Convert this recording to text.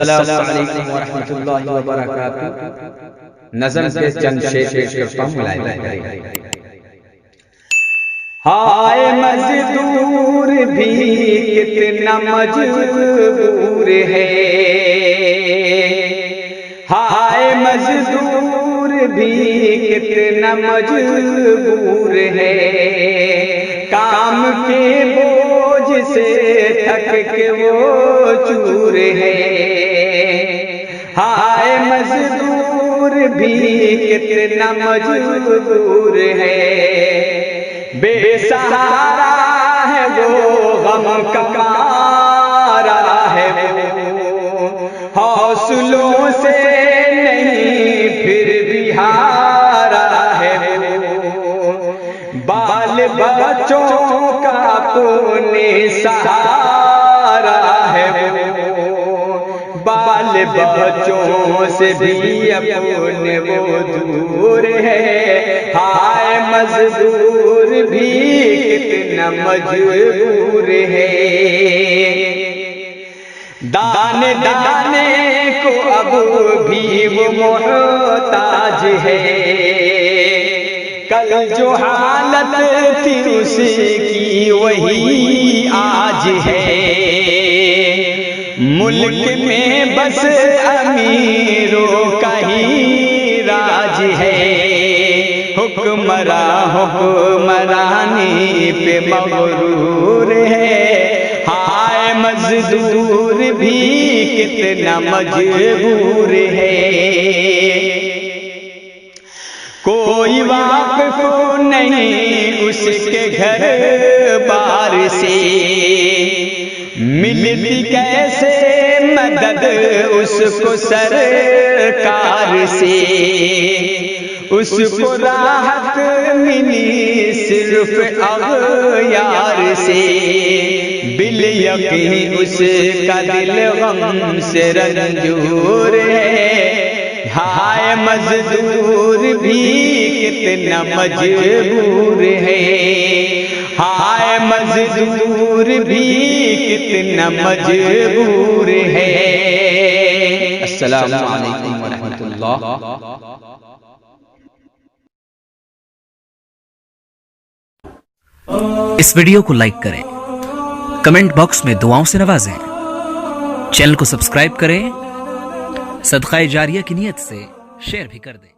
السلام علیکم ورحمۃ اللہ وبرکاتہ۔ نظم کے چند شعر پیش کرتا ہوں، ملاحظہ کریں۔ ہائے مزدور بھی کتنا مجبور ہے، ہائے مزدور بھی کتنا مجبور ہے، کام کے بوجھ سے تھک کے وہ چور ہے۔ ہائے مزدور بھی کتنا مجبور ہے، بے سہارا ہے وہ، غم کا مارا ہے وہ، حوصلوں سے نہیں پھر بھی ہارا ہے وہ، بال بچوں کا اپنے سہارا ہے وہ، بال بچوں سے بھی اپنے وہ دور ہے۔ ہائے مزدور بھی کتنا مجبور ہے، دانے دانے کو اب بھی وہ محتاج ہے، کل جو حالت تھی اس کی وہی آج ہے، ملک میں بس امیروں کا ہی راج ہے، حکمرانی پہ مغرور ہے۔ ہائے مزدور بھی کتنا مجبور ہے، کوئی واقف نہیں اس کے گھر بار سے، ملتی کیسے مدد اس کو سرکار سے، اس کو راحت ملی صرف اغیار سے، بالیقین اس کا دل غم سے رنجور ہے۔ ہائے مزدور بھی کتنا مجبور ہے، ہائے مزدور بھی کتنا مجبور ہے۔ السلام علیکم ورحمۃ اللہ۔ اس ویڈیو کو لائک کریں، کمنٹ باکس میں دعاؤں سے نوازیں، چینل کو سبسکرائب کریں، صدقہ جاریہ کی نیت سے شیئر بھی کر دیں۔